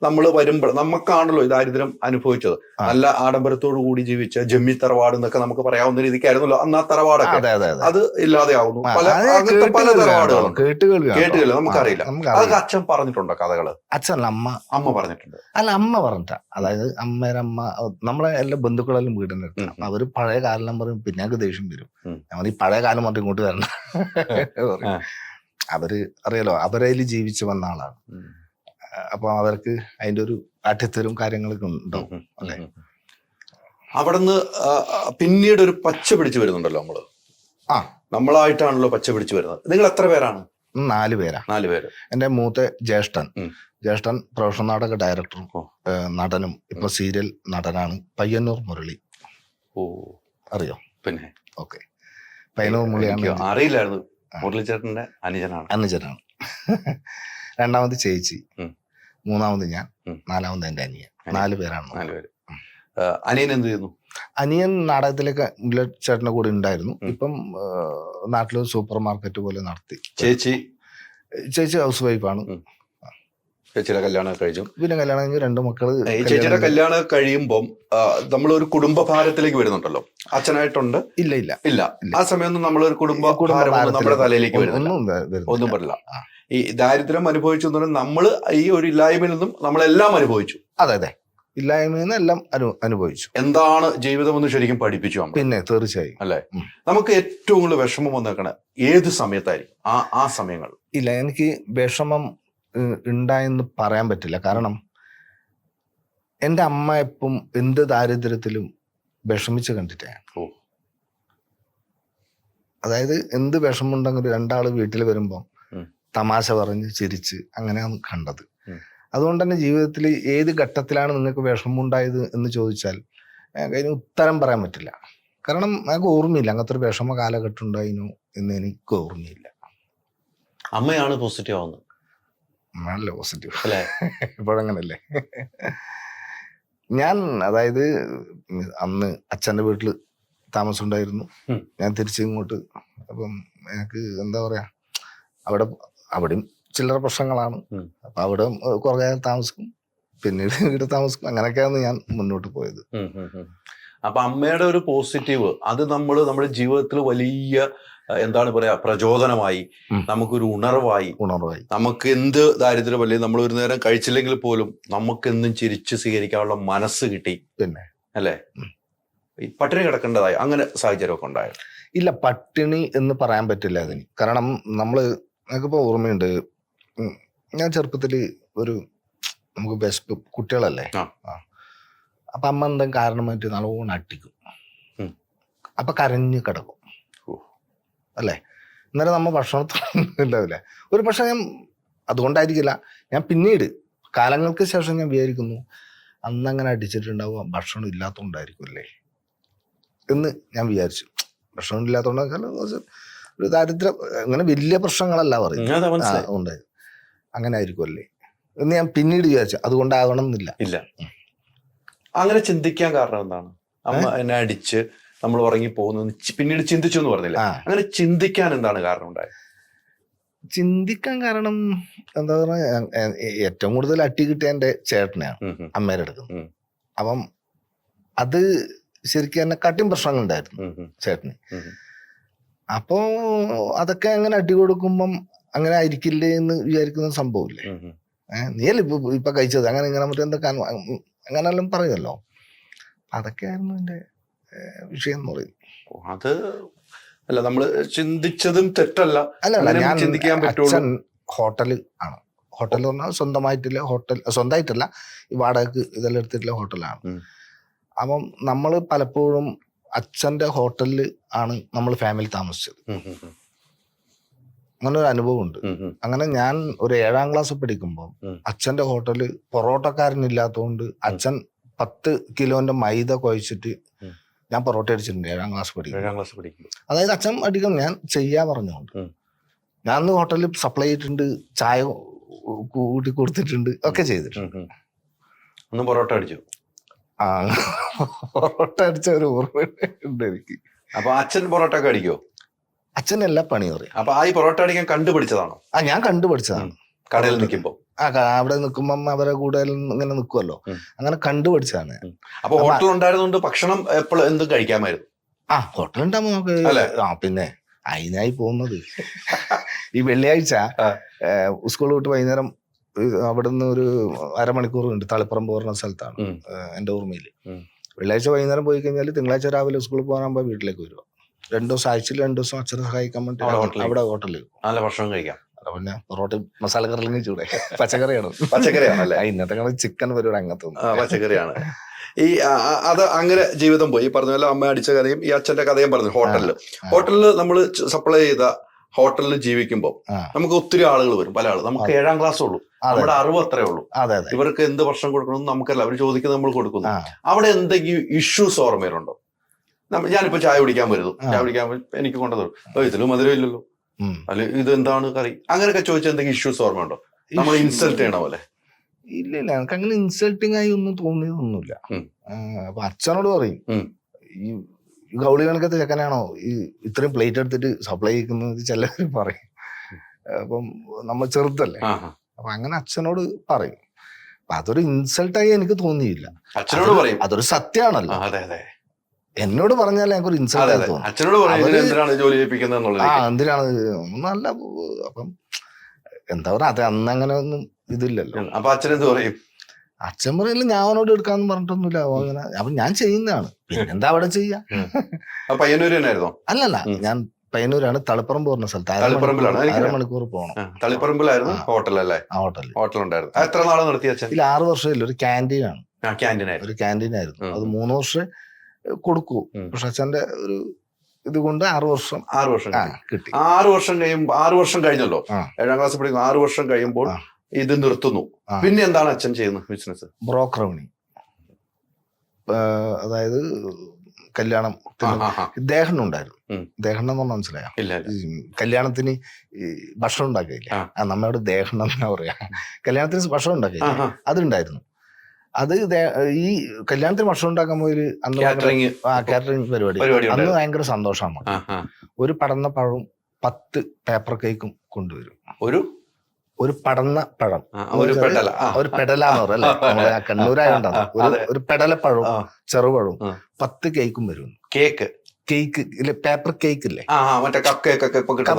നമ്മൾ വരുമ്പോൾ നമുക്കാണല്ലോ ഈ ദാരിദ്ര്യം അനുഭവിച്ചത്. നല്ല ആഡംബരത്തോടു കൂടി ജീവിച്ച ജമ്മി തറവാട് എന്നൊക്കെ നമുക്ക് പറയാവുന്ന രീതിക്കായിരുന്നല്ലോ അന്ന് ആ തറവാടൊക്കെ. അത് ഇല്ലാതെയാവുന്നു. പല തറവാടുകളും കേട്ടുകളില്ല, നമുക്കറിയില്ല. അതൊക്കെ അച്ഛൻ പറഞ്ഞിട്ടുണ്ടോ കഥകള്? അച്ഛനല്ല, അമ്മ പറഞ്ഞിട്ടുണ്ട്. അല്ല, അമ്മ പറഞ്ഞിട്ടാ. അതായത് അമ്മ നമ്മളെ എല്ലാ ബന്ധുക്കളെല്ലാം വീടിന്റെ അടുത്ത്. അപ്പൊ അവര് പഴയ കാലം പറയും. പിന്നെ ഞങ്ങൾക്ക് ദേഷ്യം വരും. നമ്മൾ ഈ പഴയ കാലം പറഞ്ഞ് ഇങ്ങോട്ട് വരണം. അവര് അറിയാലോ, അവരതിൽ ജീവിച്ചു വന്ന ആളാണ്. അപ്പൊ അവർക്ക് അതിന്റെ ഒരു ആഠ്യത്തരും കാര്യങ്ങളൊക്കെ ഉണ്ടാവും. അല്ലെ, അവിടുന്ന് പിന്നീട് ഒരു പച്ച പിടിച്ചു വരുന്നുണ്ടല്ലോ നമ്മള്. നമ്മളായിട്ടാണല്ലോ പച്ച പിടിച്ചു വരുന്നത്. നിങ്ങൾ എത്ര പേരാണ്? 4 പേരാ. 4 പേര്. എന്റെ മൂത്ത ജ്യേഷ്ഠൻ പ്രൊഫഷണൽ നാടക ഡയറക്ടറും നടനും ഇപ്പൊ സീരിയൽ നടനാണ്. പയ്യന്നൂർ മുരളി. അറിയോ? പിന്നെ ഓക്കെ, പയ്യന്നൂർ മുരളിയാണ്. അറിയില്ലായിരുന്നു. മുരളിച്ചേട്ടന്റെ അനുജനാണ്. രണ്ടാമത് ചേച്ചി, മൂന്നാമത് ഞാൻ, നാലാമത് എന്റെ അനിയൻ. 4 പേരാണ്. 4 പേര്. അനിയൻ എന്ത് ചെയ്യുന്നു? അനിയൻ നാടകത്തിലേക്ക് ചേട്ടന്റെ കൂടെ ഉണ്ടായിരുന്നു. ഇപ്പം നാട്ടിലൊരു സൂപ്പർ മാർക്കറ്റ് പോലെ നടത്തി. ചേച്ചി ഹൗസ് വൈഫാണ്. ചേച്ചിയുടെ കല്യാണം കഴിച്ചു. പിന്നെ കല്യാണം കഴിഞ്ഞ് 2 മക്കള്. ചേച്ചിയുടെ കല്യാണം കഴിയുമ്പം നമ്മളൊരു കുടുംബ ഭാരത്തിലേക്ക് വരുന്നുണ്ടല്ലോ. അച്ഛനായിട്ടുണ്ട്? ഇല്ല. ആ സമയമൊന്നും നമ്മളൊരു കുടുംബ ഭാരം നമ്മുടെ തലയിലേക്ക് ഒന്നും പറ്റില്ല. ഈ ദാരിദ്ര്യം അനുഭവിച്ചു എന്ന് പറഞ്ഞാൽ നമ്മള് ഈ ഒരു ഇല്ലായ്മയിൽ നിന്നും നമ്മളെല്ലാം അനുഭവിച്ചു. അതെ, ഇല്ലായ്മയിൽ നിന്ന് എല്ലാം അനുഭവിച്ചു. എന്താണ് ജീവിതം എന്ന് ശരിക്കും പഠിപ്പിച്ചു. പിന്നെ തീർച്ചയായും അല്ലെ, നമുക്ക് ഏറ്റവും കൂടുതൽ വിഷമം വന്നേക്കണ ഏത് സമയത്തായിരിക്കും? ആ സമയങ്ങൾ. ഇല്ല, എനിക്ക് വിഷമം ഉണ്ടായെന്ന് പറയാൻ പറ്റില്ല. കാരണം എൻ്റെ അമ്മ എപ്പം എന്ത് ദാരിദ്ര്യത്തിലും വിഷമിച്ച് കണ്ടിട്ടാണ്. അതായത് എന്ത് വിഷമമുണ്ടെങ്കിലും 2 ആള് വീട്ടിൽ വരുമ്പോൾ തമാശ പറഞ്ഞ് ചിരിച്ച് അങ്ങനെയാണ് കണ്ടത്. അതുകൊണ്ട് തന്നെ ജീവിതത്തിൽ ഏത് ഘട്ടത്തിലാണ് നിങ്ങൾക്ക് വിഷമമുണ്ടായത് എന്ന് ചോദിച്ചാൽ അതിന് ഉത്തരം പറയാൻ പറ്റില്ല. കാരണം ഞങ്ങൾക്ക് ഓർമ്മയില്ല അങ്ങനത്തെ ഒരു വിഷമ കാലഘട്ടം ഉണ്ടായിരുന്നു എന്ന് എനിക്ക് ഓർമ്മയില്ല. അമ്മയാണ് പോസിറ്റീവ് ആവുന്നത്. നല്ല പോസിറ്റീവ് അല്ലേ? ഇപ്പോഴങ്ങനല്ലേ? ഞാൻ അതായത് അന്ന് അച്ഛൻ്റെ വീട്ടിൽ താമസം ഉണ്ടായിരുന്നു. ഞാൻ തിരിച്ച് ഇങ്ങോട്ട്. അപ്പം എനിക്ക് എന്താ പറയാ, അവിടെയും ചില്ലറ പ്രശ്നങ്ങളാണ്. അപ്പൊ അവിടെ കുറെ താമസിക്കും, പിന്നീട് ഇവിടെ താമസിക്കും. അങ്ങനെയൊക്കെയാണ് ഞാൻ മുന്നോട്ട് പോയത്. അപ്പൊ അമ്മയുടെ ഒരു പോസിറ്റീവ് അത് നമ്മുടെ ജീവിതത്തിൽ വലിയ എന്താണ് പറയാ പ്രചോദനമായി, നമുക്കൊരു ഉണർവായി. നമുക്ക് എന്ത് ദാരിദ്ര്യം അല്ലെങ്കിൽ നമ്മൾ ഒരു നേരം കഴിച്ചില്ലെങ്കിൽ പോലും നമുക്ക് എന്നും ചിരിച്ച് സ്വീകരിക്കാനുള്ള മനസ്സ് കിട്ടി. പിന്നെ അല്ലേ, ഈ പട്ടിണി കിടക്കേണ്ടതായി അങ്ങനെ സാഹചര്യമൊക്കെ ഉണ്ടായോ? ഇല്ല, പട്ടിണി എന്ന് പറയാൻ പറ്റില്ല അതിന്. കാരണം നമുക്കിപ്പോ ഓർമ്മയുണ്ട്, ഞാൻ ചെറുപ്പത്തില് നമുക്ക് ബെസ്റ്റ് കുട്ടികളല്ലേ, അപ്പൊ അമ്മ എന്തെങ്കിലും കാരണമായിട്ട് നല്ലോണം അട്ടിക്കും. അപ്പൊ കരഞ്ഞു കിടക്കും അല്ലേ. അന്നേരം നമ്മ ഭക്ഷണത്തൊന്നും ഉണ്ടാവില്ല. ഒരു പക്ഷെ ഞാൻ അതുകൊണ്ടായിരിക്കില്ല, ഞാൻ പിന്നീട് കാലങ്ങൾക്ക് ശേഷം ഞാൻ വിചാരിക്കുന്നു അന്നങ്ങനെ അടിച്ചിട്ടുണ്ടാവുക ഭക്ഷണം ഇല്ലാത്തതുകൊണ്ടായിരിക്കുമല്ലേ എന്ന് ഞാൻ വിചാരിച്ചു. ഭക്ഷണം ഇല്ലാത്തതുകൊണ്ട് ഒരു ദാരിദ്ര്യം അങ്ങനെ വലിയ പ്രശ്നങ്ങളല്ല പറയുന്നത്, ഉണ്ടായത് അങ്ങനെ ആയിരിക്കുമല്ലേ എന്ന് ഞാൻ പിന്നീട് വിചാരിച്ചു. അതുകൊണ്ടാകണം എന്നില്ല. അങ്ങനെ ചിന്തിക്കാൻ കാരണം എന്താണ്? അമ്മ എന്നെ അടിച്ച് നമ്മൾ ഉറങ്ങി പോകുന്നു പിന്നീട് ചിന്തിച്ചു എന്ന് പറഞ്ഞില്ല. അങ്ങനെ ചിന്തിക്കാൻ എന്താണ് കാരണം ഉണ്ടായത്? ചിന്തിക്കാൻ കാരണം എന്താ പറഞ്ഞാ, ഏറ്റവും കൂടുതൽ അട്ടി കിട്ടിയ എൻ്റെ ചേട്ടനെയാണ്, അമ്മേരെ അടുക്കുന്നത്. അപ്പം അത് ശരിക്കും എന്നെ കാട്ടിയും പ്രശ്നങ്ങളുണ്ടായിരുന്നു ചേട്ടന്. അപ്പോ അതൊക്കെ അങ്ങനെ അടി കൊടുക്കുമ്പം അങ്ങനെ ആയിരിക്കില്ലേ എന്ന് വിചാരിക്കുന്ന സംഭവമില്ലേ. നീയല്ലേ ഇപ്പൊ കഴിച്ചത്, അങ്ങനെ ഇങ്ങനെ മറ്റേ എന്തൊക്കെ അങ്ങനെല്ലാം പറയുമല്ലോ. അതൊക്കെയായിരുന്നു എൻ്റെ വിഷയം എന്ന് പറയുന്നത്. അത് അല്ല, നമ്മള് ചിന്തിച്ചതും തെറ്റല്ല. ഞാൻ ചിന്തിക്കാൻ പറ്റുള്ളൂ. ഹോട്ടല് ആണ്. ഹോട്ടൽ എന്ന് പറഞ്ഞാൽ സ്വന്തമായിട്ടല്ല, ഈ വാടകക്ക് ഇതെല്ലാം എടുത്തിട്ടുള്ള ഹോട്ടലാണ്. അപ്പം നമ്മൾ പലപ്പോഴും അച്ഛൻ്റെ ഹോട്ടലിൽ ആണ് നമ്മൾ ഫാമിലി താമസിച്ചത്. അങ്ങനെ ഒരു അനുഭവം ഉണ്ട്. അങ്ങനെ ഞാൻ ഒരു 7ാം ക്ലാസ് പഠിക്കുമ്പോൾ അച്ഛൻ്റെ ഹോട്ടല് പൊറോട്ടക്കാരനില്ലാത്തതുകൊണ്ട് അച്ഛൻ 10 കിലോന്റെ മൈദ കുഴച്ചിട്ട് ഞാൻ പൊറോട്ട അടിച്ചിട്ടുണ്ട് 7ാം ക്ലാസ് പഠിക്കും. അതായത് അച്ഛൻ അടിക്കും, ഞാൻ ചെയ്യാ പറഞ്ഞുകൊണ്ട്. ഞാൻ അന്ന് ഹോട്ടലിൽ സപ്ലൈ ചെയ്തിട്ടുണ്ട്, ചായ കൂട്ടി കൊടുത്തിട്ടുണ്ട്, ഒക്കെ ചെയ്തിട്ടുണ്ട്. പൊറോട്ട അടിച്ചു. ആ പൊറോട്ട അടിച്ച ഒരു ഓർമ്മ ഉണ്ട് എനിക്ക്. അപ്പൊ അച്ഛൻ പൊറോട്ട ഒക്കെ അടിക്കോ? അച്ഛൻ എല്ലാ പണിയും അറിയാം. അപ്പൊ ഈ പൊറോട്ട അടിക്കാൻ കണ്ടുപിടിച്ചതാണോ? ഞാൻ കണ്ടുപിടിച്ചതാണ്. കടയിൽ നിൽക്കുമ്പോ അവിടെ നിൽക്കുമ്പം അവരെ കൂടെ ഇങ്ങനെ നിൽക്കുമല്ലോ, അങ്ങനെ കണ്ടുപിടിച്ചതാണ്. അപ്പൊ ഹോട്ടൽ ഉണ്ടായിരുന്നോണ്ട് ഭക്ഷണം എപ്പോഴും എന്തും കഴിക്കാമായിരുന്നു. ഹോട്ടൽ ഉണ്ടാകുമ്പോ നമുക്ക് പിന്നെ അതിനായി പോകുന്നത് ഈ വെള്ളിയാഴ്ച സ്കൂൾ വിട്ട് വൈകുന്നേരം അവിടെ നിന്ന് ഒരു അരമണിക്കൂർ ഉണ്ട്, തളിപ്പറമ്പ് പറഞ്ഞ സ്ഥലത്താണ് എന്റെ ഓർമ്മയിൽ. വെള്ളിയാഴ്ച വൈകുന്നേരം പോയി കഴിഞ്ഞാൽ തിങ്കളാഴ്ച രാവിലെ സ്കൂളിൽ പോകാനാകുമ്പോൾ വീട്ടിലേക്ക് വരിക. 2 ദിവസം ആഴ്ചയിൽ 2 ദിവസം അച്ഛനെ സഹായിക്കാൻ വേണ്ടി അവിടെ ഹോട്ടലിൽ നല്ല ഭക്ഷണം കഴിക്കാം. പിന്നെ പൊറോട്ട മസാല കറില്ലെങ്കിൽ ചൂടെ പച്ചക്കറിയാണ്. പച്ചക്കറിയാണല്ലേ? ഇന്നത്തെ കാലത്ത് ചിക്കൻ പരിപാടി അങ്ങനത്തെ പച്ചക്കറിയാണ്. ഈ അത് അങ്ങനെ ജീവിതം പോയി. ഈ പറഞ്ഞ പോലെ അമ്മ അടിച്ച കഥയും ഈ അച്ഛന്റെ കഥയും പറഞ്ഞു. ഹോട്ടലിൽ നമ്മൾ സപ്ലൈ ചെയ്ത ഹോട്ടലിൽ ജീവിക്കുമ്പോൾ നമുക്ക് ഒത്തിരി ആളുകൾ വരും, പല ആളുകൾ. നമുക്ക് 7ാം ക്ലാസ് ഉള്ളൂ, നമ്മുടെ അറിവ് അത്രേ ഉള്ളൂ. ഇവർക്ക് എന്ത് ഭക്ഷണം കൊടുക്കണമെന്ന് നമുക്കല്ല, അവർ ചോദിക്കുന്നത് നമ്മൾ കൊടുക്കുന്നു. അവിടെ എന്തെങ്കിലും ഇഷ്യൂസ് ഓർമ്മയിലുണ്ടോ? ഞാനിപ്പോ ചായ കുടിക്കാൻ എനിക്ക് കൊണ്ടുവരും, ഇതിലും മധുരം ഇല്ലല്ലോ, അല്ലെ ഇത് എന്താണ് കറി, അങ്ങനെയൊക്കെ ചോദിച്ചാൽ എന്തെങ്കിലും ഇഷ്യൂസ് ഓർമ്മയുണ്ടോ? നമ്മൾ ഇൻസൾട്ട് ചെയ്യണ പോലെ? ഇല്ല, എനിക്ക് അങ്ങനെ ഇൻസൾട്ടിങ് ആയി ഒന്നും തോന്നിയതൊന്നുമില്ല. അപ്പൊ അച്ഛനോട് പറയും, ഈ ഗൗളി കണക്കത്തെ ചെക്കനാണോ ഈ ഇത്രയും പ്ലേറ്റ് എടുത്തിട്ട് സപ്ലൈ ചെയ്യുന്നത് ചിലവർ പറയും. അപ്പം നമ്മൾ ചെറുതല്ലേ, അപ്പൊ അങ്ങനെ അച്ഛനോട് പറയും. അപ്പൊ അതൊരു ഇൻസൾട്ടായി എനിക്ക് തോന്നിയില്ല. അച്ഛനോട് പറയും, അതൊരു സത്യമാണല്ലോ. എന്നോട് പറഞ്ഞാൽ ഞങ്ങൾക്കൊരു ഇൻസൾട്ട് തോന്നും. എന്തിനാണ് നല്ല. അപ്പം എന്താ പറയാ, അത് അന്ന് അങ്ങനെ ഒന്നും ഇതില്ലല്ലോ. അപ്പൊ അച്ഛനെന്ത് പറയും? അച്ഛൻ പറയില്ല, ഞാൻ അവനോട് എടുക്കാന്ന് പറഞ്ഞിട്ടൊന്നുമില്ല. അങ്ങനെ അപ്പൊ ഞാൻ ചെയ്യുന്നതാണ്, പിന്നെന്താ അവിടെ ചെയ്യാ. പയ്യന്നൂര് തന്നെയായിരുന്നോ? അല്ലല്ല, ഞാൻ പയ്യന്നൂരാണ്, തളിപ്പറമ്പ് പറഞ്ഞ സ്ഥലത്ത്. അരമണിക്കൂർ പോകണം. തളിപ്പറമ്പിലായിരുന്നു ഹോട്ടലല്ലേ? ഹോട്ടൽ ഉണ്ടായിരുന്നു. എത്ര നാളെ നടത്തി അച്ഛൻ? 6 വർഷമില്ല, ഒരു ക്യാൻറ്റീനാണ്. ഒരു ക്യാൻറ്റീനായിരുന്നു. അത് 3 വർഷം കൊടുക്കൂ. പക്ഷെ അച്ഛന്റെ ഒരു ഇതുകൊണ്ട് 6 വർഷം കിട്ടി. 6 വർഷം കഴിയുമ്പോൾ, 6 വർഷം കഴിഞ്ഞല്ലോ, 7ാം ക്ലാസ് പഠിക്കുന്നു. 6 വർഷം കഴിയുമ്പോൾ ഇത് നിർത്തുന്നു. പിന്നെ എന്താണ് അച്ഛൻ ചെയ്യുന്നത് ബിസിനസ്? ബ്രോക്കർ പണി. അതായത് കല്യാണം ദേഹണ്ണ ഉണ്ടായിരുന്നു. ദേഹണ്ണ എന്ന് പറഞ്ഞാൽ മനസ്സിലായോ? കല്യാണത്തിന് ഭക്ഷണം ഉണ്ടാക്കിയില്ല, നമ്മയോട് ദേഹണ്ണ എന്നാ പറയാ. കല്യാണത്തിന് ഭക്ഷണം ഉണ്ടാക്കിയില്ല, അതുണ്ടായിരുന്നു. അത് ഈ കല്യാണത്തിന് ഭക്ഷണം ഉണ്ടാക്കാൻ പോയി അന്ന് കാറ്ററിംഗ് പരിപാടി. അന്ന് ഭയങ്കര സന്തോഷമാണ്. ഒരു പടന്ന പഴവും 10 പേപ്പർ കേക്കും കൊണ്ടുവരും. ഒരു പടന്ന പഴം, ഒരു പെടലാന്ന് പറയല്ലേ, നമ്മളെ കണ്ണൂരായോണ്ടാണ്. ഒരു പെടലപ്പഴവും ചെറുപഴവും 10 കേക്കും വരും. കേക്ക് ഇല്ല, പേപ്പർ കേക്ക് ഇല്ലേ, കപ്പ്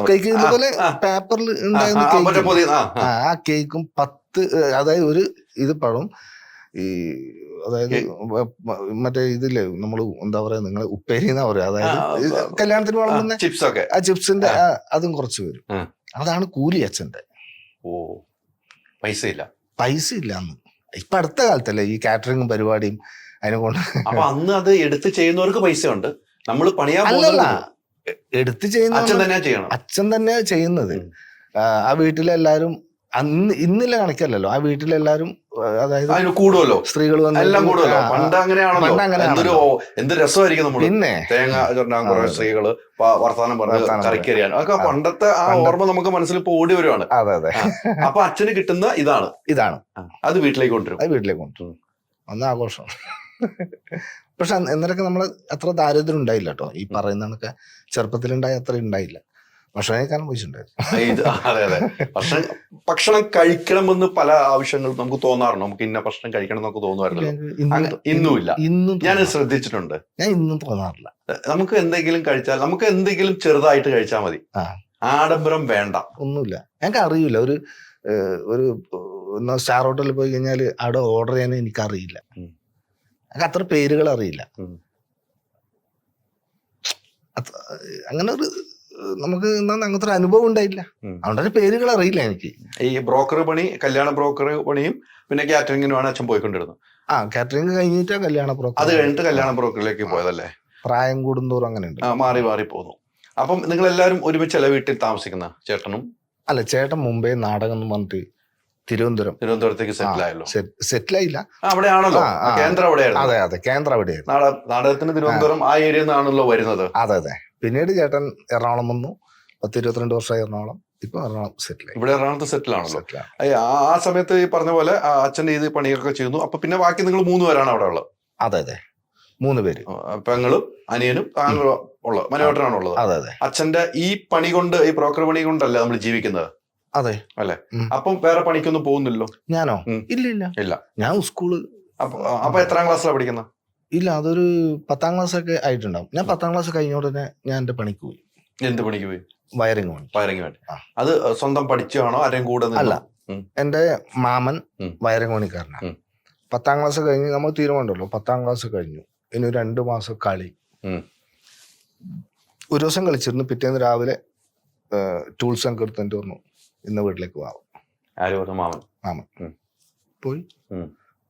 കേക്ക് ഇതുപോലെ പേപ്പറിൽ ഉണ്ടായിരുന്ന കേക്ക്. ആ കേക്കും 10, അതായത് ഒരു ഇത് പഴം, ഈ അതായത് മറ്റേ ഇതില്ലേ നമ്മൾ എന്താ പറയാ, നിങ്ങൾ ഉപ്പേരി എന്നാ പറയാ, അതായത് കല്യാണത്തിന് വളർന്ന ആ ചിപ്സിന്റെ അതും കുറച്ച് വരും. അതാണ് കൂലി അച്ഛന്റെ. പൈസ ഇല്ല അന്ന്. ഇപ്പൊ അടുത്ത കാലത്തല്ലേ ഈ കാറ്ററിംഗും പരിപാടിയും അതിനെ കൊണ്ട്. അന്ന് അത് എടുത്ത് ചെയ്യുന്നവർക്ക് പൈസ ഉണ്ട്, നമ്മൾ അല്ലല്ല, എടുത്ത് ചെയ്യുന്ന അച്ഛൻ തന്നെയാ ചെയ്യുന്നത്. ആ വീട്ടിലെല്ലാരും ഇന്നില്ല കണക്കല്ലല്ലോ, ആ വീട്ടിലെല്ലാരും അതായത് കൂടുമല്ലോ, സ്ത്രീകൾ എന്ത് രസമായിരിക്കും. പിന്നെ തേങ്ങ സ്ത്രീകള് വർത്തമാനം പറഞ്ഞ് പണ്ടത്തെ ആ ഓർമ്മ നമുക്ക് മനസ്സിൽ ഇപ്പൊ ഓടി വരുവാണ്. അതെ. അപ്പൊ അച്ഛന് കിട്ടുന്ന ഇതാണ് അത് വീട്ടിലേക്ക് കൊണ്ടുവരും. അന്ന് ആഘോഷം. പക്ഷെ എന്നൊക്കെ നമ്മള് അത്ര ദാരിദ്ര്യം ഉണ്ടായില്ല കേട്ടോ. ഈ പറയുന്നതൊക്കെ ചെറുപ്പത്തിലുണ്ടായി അത്ര ഉണ്ടായില്ല. ഭക്ഷണം കഴിക്കാനും പോയിട്ടുണ്ടായിരുന്നു. അതെ. ഭക്ഷണം കഴിക്കണമെന്ന് പല ആവശ്യങ്ങളും നമുക്ക് തോന്നാറുണ്ട്. നമുക്ക് ഇന്ന ഭക്ഷണം കഴിക്കണം എന്നൊക്കെ തോന്നുമായിരുന്നു. ഇന്നുമില്ല. ഞാൻ ശ്രദ്ധിച്ചിട്ടുണ്ട്. ഞാൻ ഇന്നും തോന്നാറില്ല. നമുക്ക് എന്തെങ്കിലും കഴിച്ചാൽ, നമുക്ക് എന്തെങ്കിലും ചെറുതായിട്ട് കഴിച്ചാൽ മതി, ആഡംബരം വേണ്ട, ഒന്നുമില്ല. ഞങ്ങൾക്ക് അറിയില്ല. ഒരു സ്റ്റാർ ഹോട്ടലിൽ പോയി കഴിഞ്ഞാൽ അവിടെ ഓർഡർ ചെയ്യാൻ എനിക്കറിയില്ല. എനിക്ക് അത്ര പേരുകൾ അറിയില്ല. അങ്ങനെ ഒരു നമുക്ക് അങ്ങനത്തെ ഒരു അനുഭവം ഉണ്ടായില്ല. അതുകൊണ്ട് പേരുകൾ അറിയില്ല എനിക്ക്. ഈ ബ്രോക്കർ പണി, കല്യാണ ബ്രോക്കർ പണിയും പിന്നെ കാറ്ററിംഗിനുമാണ് അച്ഛൻ പോയിക്കൊണ്ടിരുന്നത്. കാറ്ററിംഗ് കഴിഞ്ഞിട്ട് കല്യാണ ബ്രോക്കർ, അത് കഴിഞ്ഞിട്ട് കല്യാണ ബ്രോക്കറിലേക്ക് പോയതല്ലേ? പ്രായം കൂടുന്തോറും അങ്ങനെ ഉണ്ട്, മാറി പോന്നു. അപ്പം നിങ്ങൾ എല്ലാവരും ഒരുമിച്ചല്ല വീട്ടിൽ താമസിക്കുന്ന? ചേട്ടനും? അല്ല, ചേട്ടൻ മുംബൈ നാടകം എന്ന് പറഞ്ഞിട്ട് തിരുവനന്തപുരത്തേക്ക് സെറ്റിലായല്ലോ? സെറ്റിലായില്ല, അവിടെയാണല്ലോ കേന്ദ്രം. അതെ, കേന്ദ്രം അവിടെയായിരുന്നു. നാടകത്തിന് തിരുവനന്തപുരം ആ ഏരിയ നിന്നാണല്ലോ വരുന്നത്. അതെ. പിന്നീട് ചേട്ടൻ എറണാകുളം വന്നു. 10-22 വർഷമായി എറണാകുളം. ഇപ്പൊ എറണാകുളം സെറ്റിലായി. ഇവിടെ എറണാകുളത്ത് സെറ്റിലാണല്ലോ. ആ സമയത്ത് ഈ പറഞ്ഞ പോലെ അച്ഛൻ്റെ ഇത് പണിയൊക്കെ ചെയ്യുന്നു. അപ്പൊ പിന്നെ ബാക്കി നിങ്ങൾ 3 പേരാണ് അവിടെ ഉള്ളത്? അതെ അതെ 3 പേര്. പെങ്ങളും അനിയനും താങ്കളും ഉള്ളത് മനോഹരനാണ് ഉള്ളത്. അതെ അതെ. അച്ഛന്റെ ഈ പണി കൊണ്ട്, ഈ ബ്രോക്കർ പണി കൊണ്ടല്ല നമ്മൾ ജീവിക്കുന്നത് അതെ അല്ലെ? അപ്പം വേറെ പണിക്കൊന്നും പോകുന്നില്ലല്ലോ? ഞാനോ? ഇല്ല ഇല്ല. ഞാൻ സ്കൂള്. അപ്പൊ എത്രാം ക്ലാസ്സിലാണ് പഠിക്കുന്നത്? ഇല്ല, അതൊരു 10ാം ക്ലാസ് ഒക്കെ ആയിട്ടുണ്ടാവും. ഞാൻ 10ാം ക്ലാസ് കഴിഞ്ഞ ഉടനെ ഞാൻ എന്റെ പണിക്ക് പോയി. എന്ത് പണിക്ക് പോയി? വയറിംഗ് പണി. വയറിംഗ് വേണ്ടി. അത് സ്വന്തം പഠിച്ചാണോ ആരെയും കൂടെ? അല്ല, എന്റെ മാമൻ വയറിംഗ് പണിക്കാരനാണ്. 10ാം ക്ലാസ് കഴിഞ്ഞ് നമ്മൾ തീരുമാനമുണ്ടല്ലോ, 10ാം ക്ലാസ് കഴിഞ്ഞു, ഇനി 2 മാസം കളി. ഒരു ദിവസം കളിച്ചിരുന്നു. പിറ്റേന്ന് രാവിലെ ടൂൾസ് ഒക്കെ എടുത്തിട്ട് വന്നു, ഇന്ന് വീട്ടിലേക്ക് പോവാം. മാമൻ പോയി.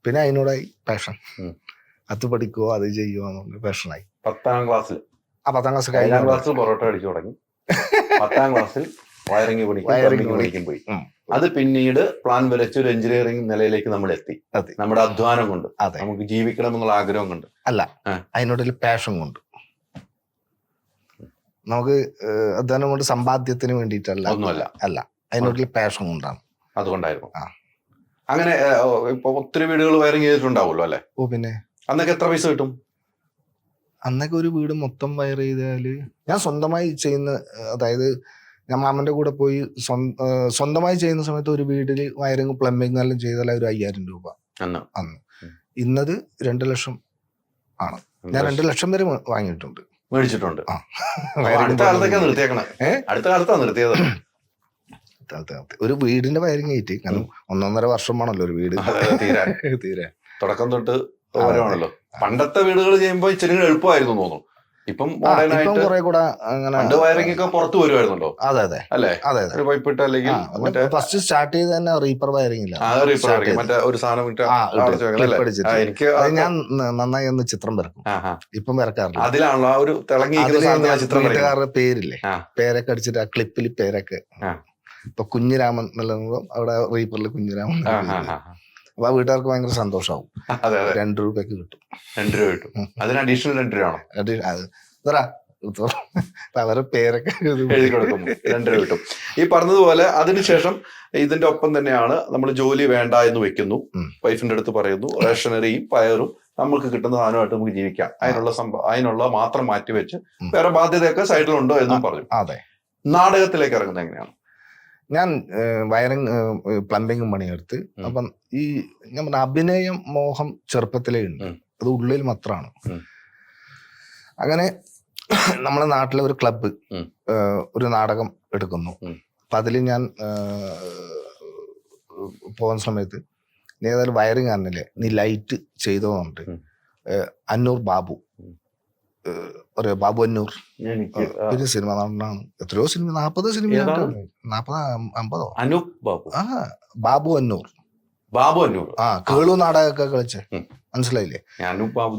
പിന്നെ അതിനോടായി പാഷൻ. അത് പഠിക്കുവോ അത് ചെയ്യുവോ എന്നുള്ള പാഷനായി. 10ാം ക്ലാസ്സിൽ 10ാം ക്ലാസ് കഴിഞ്ഞ ക്ലാസ്സിൽ പൊറോട്ട അടിച്ചു തുടങ്ങി. 10ാം ക്ലാസ്സിൽ വയറിംഗ് പഠിക്കും പോയി. അത് പിന്നീട് പ്ലാൻ വരച്ച് ഒരു എഞ്ചിനീയറിംഗ് നിലയിലേക്ക് നമ്മൾ എത്തി. നമ്മുടെ അധ്വാനം കൊണ്ട്, നമുക്ക് ജീവിക്കണം എന്നുള്ള ആഗ്രഹം കൊണ്ട് അല്ല, അതിനോടൊരു പാഷൻ കൊണ്ട്. നമുക്ക് അധ്വാനം കൊണ്ട് സമ്പാദ്യത്തിന് വേണ്ടിയിട്ടല്ല, ഒന്നുമല്ല. അല്ല, അതിനോടൊരു പാഷൻ കൊണ്ടാണ്. അതുകൊണ്ടായിരുന്നു. അങ്ങനെ ഇപ്പൊ ഒത്തിരി വീടുകൾ വയറിംഗ് ചെയ്തിട്ടുണ്ടാവുമല്ലോ അല്ലെ? ഓ പിന്നെ. അന്നൊക്കെ എത്ര പൈസ കിട്ടും? അന്നൊക്കെ ഒരു വീട് മൊത്തം വയർ ചെയ്താല് ഞാൻ സ്വന്തമായി ചെയ്യുന്ന, അതായത് ഞാൻ മാമന്റെ കൂടെ പോയി സ്വന്തമായി ചെയ്യുന്ന സമയത്ത് ഒരു വീട്ടില് വയറിങ് പ്ലംബിങ് എല്ലാം ചെയ്താൽ ഒരു 5000 രൂപ അന്ന്. ഇന്നത് 2 ലക്ഷം ആണ്. ഞാൻ 2 ലക്ഷം വരെ വാങ്ങിയിട്ടുണ്ട്, മേടിച്ചിട്ടുണ്ട്. അടുത്ത കാലത്താണ് നിർത്തിയത്. ഒരു വീടിന്റെ വയറിങ് ആയിട്ട്, കാരണം 1.5 വർഷമാണല്ലോ ഒരു വീട് തീരെ. തുടക്കം തൊട്ട് ഓരോണല്ലോ. പണ്ടത്തെ വീടുകൾ ചെയ്യുമ്പോൾ ഇച്ചിരി എളുപ്പമായിരുന്നു തോന്നുന്നു. ഇപ്പം കുറെ കൂടെ അങ്ങനെ വയറിംഗ് ഒക്കെ പുറത്തു വരുമായിരുന്നല്ലോ. അതെ അതെ അല്ലേ? അതെ അതെ. പൈപ്പ് ഇട്ട് അല്ലെങ്കിൽ ഫസ്റ്റ് സ്റ്റാർട്ട് ചെയ്ത് തന്നെ റീപ്പർ വയറിംഗ് ഇല്ല, മറ്റേ ഒരു സാധനം എനിക്ക് ഞാൻ നന്നായി ഒന്ന് ചിത്രം വരക്കും. ഇപ്പം വരക്കാറില്ല. അതിലാണല്ലോ ആ ഒരു തിളങ്ങി വീട്ടുകാരുടെ പേരില്ലേ, പേരൊക്കെ അടിച്ചിട്ട് ആ ക്ലിപ്പിൽ പേരൊക്കെ. ഇപ്പൊ കുഞ്ഞിരാമൻ എന്നുള്ളത് അവിടെ റീപ്പറിൽ കുഞ്ഞിരാമൻ. അപ്പൊ ആ വീട്ടുകാർക്ക് ഭയങ്കര സന്തോഷമാവും. 2 രൂപയ്ക്ക് കിട്ടും. 2 രൂപ കിട്ടും. അതിന് അഡീഷണൽ 2 രൂപ അവരുടെ പേരൊക്കെ എഴുതി കൊടുക്കും. 2 രൂപ കിട്ടും. ഈ പറഞ്ഞതുപോലെ അതിനുശേഷം ഇതിന്റെ ഒപ്പം തന്നെയാണ് നമ്മൾ ജോലി വേണ്ട എന്ന് വെക്കുന്നു. വൈഫിന്റെ അടുത്ത് പറയുന്നു റേഷനറിയും പയറും നമുക്ക് കിട്ടുന്ന സാധനമായിട്ട് നമുക്ക് ജീവിക്കാം, അതിനുള്ള മാത്രം മാറ്റിവെച്ച് വേറെ ബാധ്യതയൊക്കെ സൈഡിലുണ്ടോ എന്നും പറഞ്ഞു. അതെ. നാടകത്തിലേക്ക് ഇറങ്ങുന്നത് എങ്ങനെയാണ്? ഞാൻ വയറിംഗ് പ്ലംബിംഗ് പണിയെടുത്ത്. അപ്പം ഈ ഞാൻ പറഞ്ഞ അഭിനയം മോഹം ചെറുപ്പത്തിലേ ഉണ്ട്, അത് ഉള്ളിൽ മാത്രമാണ്. അങ്ങനെ നമ്മളെ നാട്ടിലെ ഒരു ക്ലബ്ബ് ഒരു നാടകം എടുക്കുന്നു. അപ്പൊ അതിൽ ഞാൻ പോകുന്ന സമയത്ത് നീ ഏതായാലും വയറിംഗ് ആണെന്നില്ലേ, നീ ലൈറ്റ് ചെയ്തോന്നുണ്ട്. അന്നൂർ ബാബു, ബാബു അന്നൂർ ഒരു സിനിമ നടനാണ്. എത്രയോ സിനിമ, 40 സിനിമ, 40-50. അനൂപ് ബാബു. ബാബു അന്നൂർ. കേളു നാടകമൊക്കെ കളിച്ച്, മനസ്സിലായില്ലേ? അനൂപ് ബാബു.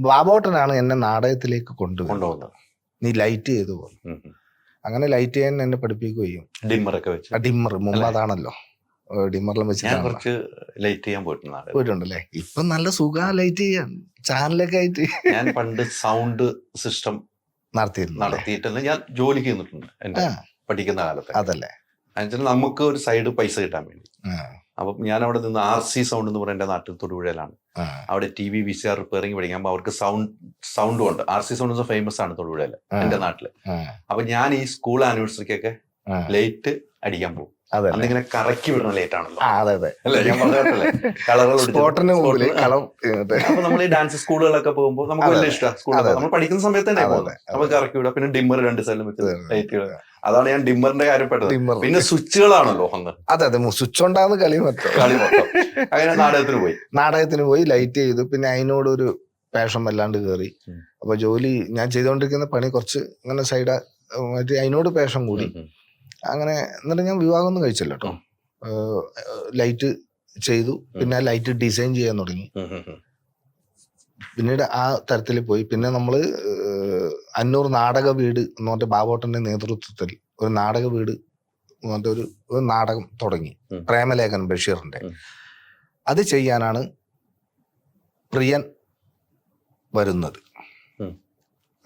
ബാബോട്ടനാണ് എന്നെ നാടകത്തിലേക്ക് കൊണ്ടുപോകുന്നത്. നീ ലൈറ്റ് ചെയ്തു പോകും. അങ്ങനെ ലൈറ്റ് ചെയ്യാൻ എന്നെ പഠിപ്പിക്കുകയും ഡിമ്മർ മുമ്പ് അതാണല്ലോ, ഡിമ്മറിലും വെച്ചിട്ട് ലൈറ്റ് ചെയ്യാൻ പോയിട്ടുണ്ടല്ലേ. ഇപ്പൊ നല്ല സുഖ ലൈറ്റ് ചെയ്യാൻ, ചാനലൊക്കെ ആയിട്ട്. ഞാൻ പണ്ട് സൗണ്ട് സിസ്റ്റം നടത്തിയിട്ടുണ്ട്. ഞാൻ ജോലിക്ക് നിന്നിട്ടുണ്ട് എന്റെ പഠിക്കുന്ന കാലത്ത്. അതല്ലേ, നമുക്ക് ഒരു സൈഡ് പൈസ കിട്ടാൻ വേണ്ടി. അപ്പം ഞാൻ അവിടെ നിന്ന് RC സൗണ്ട് എന്ന് പറയുന്ന എന്റെ നാട്ടിൽ തൊടുപുഴയിലാണ്. അവിടെ TV VCR റിപ്പയറിംഗ് പഠിക്കുമ്പോൾ അവർക്ക് സൗണ്ടും ഉണ്ട്. RC സൗണ്ട് ഫേമസ് ആണ് തൊടുപുഴയില്, എന്റെ നാട്ടില്. അപ്പൊ ഞാൻ ഈ സ്കൂൾ ആനിവേഴ്സറിക്കൊക്കെ ലൈറ്റ് അടിക്കാൻ പോകും. അതിങ്ങനെ കറക്കി വിടുന്ന ലൈറ്റ് ആണല്ലോ. അപ്പൊ നമ്മൾ ഈ ഡാൻസ് സ്കൂളുകളൊക്കെ പോകുമ്പോൾ നമുക്ക് വലിയ ഇഷ്ടമാണ്. സ്കൂളിലൊക്കെ നമ്മൾ പഠിക്കുന്ന സമയത്ത് തന്നെ പോകുന്നത്. നമ്മൾ കറക്കി വിടുക. പിന്നെ ഡിമ്മർ 2 സൈഡിലും വെച്ച് ലൈറ്റ് വിടുക. അതാണ് ഞാൻ ഡിമ്മറിന്റെ കാര്യം പെട്ടത്. പിന്നെ സ്വിച്ചുകളാണല്ലോ അന്ന്. അതെ, സ്വിച്ച് ഉണ്ടാകുന്ന കളി മൊത്തം. അങ്ങനെ നാടകത്തിന് പോയി ലൈറ്റ് ചെയ്തു. പിന്നെ അതിനോടൊരു പാഷൻ വല്ലാണ്ട് കയറി. അപ്പൊ ജോലി ഞാൻ ചെയ്തുകൊണ്ടിരിക്കുന്ന പണി കുറച്ച് ഇങ്ങനെ സൈഡ് മറ്റേ അതിനോട് പാഷൻ കൂടി. അങ്ങനെ എന്നിട്ട് ഞാൻ വിവാഹമൊന്നും കഴിച്ചല്ലോ കേട്ടോ. ലൈറ്റ് ചെയ്തു. പിന്നെ ലൈറ്റ് ഡിസൈൻ ചെയ്യാൻ തുടങ്ങി. പിന്നീട് ആ തരത്തിൽ പോയി. പിന്നെ നമ്മള് അന്നൂർ നാടക വീട് എന്ന് പറഞ്ഞ ബാബോട്ടന്റെ നേതൃത്വത്തിൽ ഒരു നാടക വീട് ഒരു നാടകം തുടങ്ങി. പ്രേമലേഖൻ ബഷീറിന്റെ. അത് ചെയ്യാനാണ് പ്രിയൻ വരുന്നത്.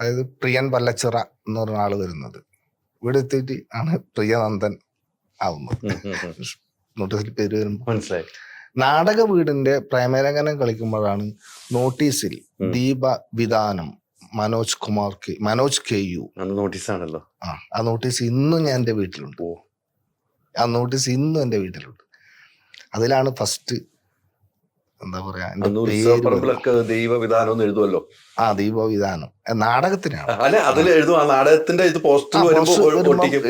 അതായത് പ്രിയൻ വല്ലച്ചിറ എന്ന് പറഞ്ഞ ആള് വരുന്നത്. ഇവിടെ എത്തിയിട്ട് ആണ് പ്രിയനന്ദൻ ആവുന്നത്. നോട്ടീസിൽ പേര് വരുമ്പോൾ മനസ്സിലായി. നാടക വീടിന്റെ പ്രേമലേഖനം കളിക്കുമ്പോഴാണ് നോട്ടീസിൽ ദീപ വിധാനം മനോജ് കെ യു നോട്ടീസാണല്ലോ. ആ നോട്ടീസ് ഇന്നും ഞാൻ എൻ്റെ വീട്ടിലുണ്ട്. ആ നോട്ടീസ് ഇന്നും എൻ്റെ വീട്ടിലുണ്ട്. അതിലാണ് ഫസ്റ്റ് എന്താ പറയാ ദൈവവിധാനം എഴുതുമല്ലോ. ആ ദൈവവിധാനം നാടകത്തിനാണ്. അല്ലെ അതിൽ എഴുതും. ആ നാടകത്തിന്റെ ഇത് പോസ്റ്റർ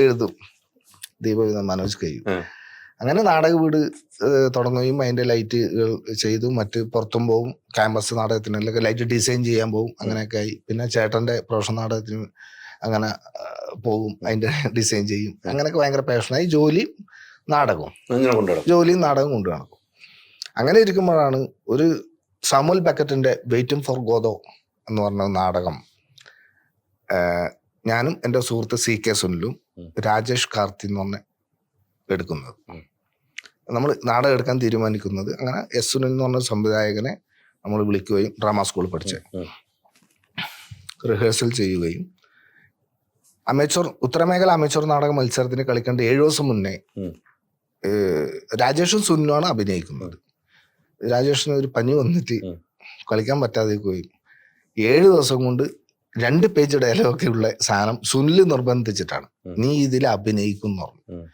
എഴുതും ദൈവവിധാനം മനോജ് കെ യു. അങ്ങനെ നാടക വീട് തുടങ്ങുകയും അതിന്റെ ലൈറ്റുകൾ ചെയ്തു. മറ്റ് പുറത്തും പോവും, ക്യാമ്പസ് നാടകത്തിനൊക്കെ ലൈറ്റ് ഡിസൈൻ ചെയ്യാൻ പോകും. അങ്ങനെയൊക്കെ ആയി. പിന്നെ ചേട്ടന്റെ പ്രൊഫഷണൽ നാടകത്തിന് അങ്ങനെ പോകും, അതിന്റെ ഡിസൈൻ ചെയ്യും. അങ്ങനെയൊക്കെ ഭയങ്കര പാഷനായി. ജോലിയും നാടകവും കൊണ്ടു നടക്കും. അങ്ങനെ ഇരിക്കുമ്പോഴാണ് ഒരു സാമുവൽ ബെക്കറ്റിന്റെ വെയിറ്റിംഗ് ഫോർ ഗോദോ എന്ന് പറഞ്ഞ നാടകം ഞാനും എൻ്റെ സുഹൃത്ത് CK സുനിലും രാജേഷ് കാർത്തി എന്ന് പറഞ്ഞ എടുക്കുന്നത്. നമ്മൾ നാടകം എടുക്കാൻ തീരുമാനിക്കുന്നത്. അങ്ങനെ S സുനിൽ എന്ന് പറഞ്ഞ സംവിധായകനെ നമ്മൾ വിളിക്കുകയും ഡ്രാമ സ്കൂളിൽ പഠിച്ച് റിഹേഴ്സൽ ചെയ്യുകയും ഉത്തരമേഖല അമേച്ചർ നാടക മത്സരത്തിന് കളിക്കേണ്ട 7 ദിവസം മുന്നേ രാജേഷും സുനിലുമാണ് അഭിനയിക്കുന്നത്. രാജേഷിന് ഒരു പനി വന്നിട്ട് കളിക്കാൻ പറ്റാതെ പോയി. 7 ദിവസം കൊണ്ട് 2 പേജ് ഡയലോഗൊക്കെ ഉള്ള സാധനം സുനിൽ നിർബന്ധിച്ചിട്ടാണ് നീ ഇതിൽ അഭിനയിക്കും പറഞ്ഞു.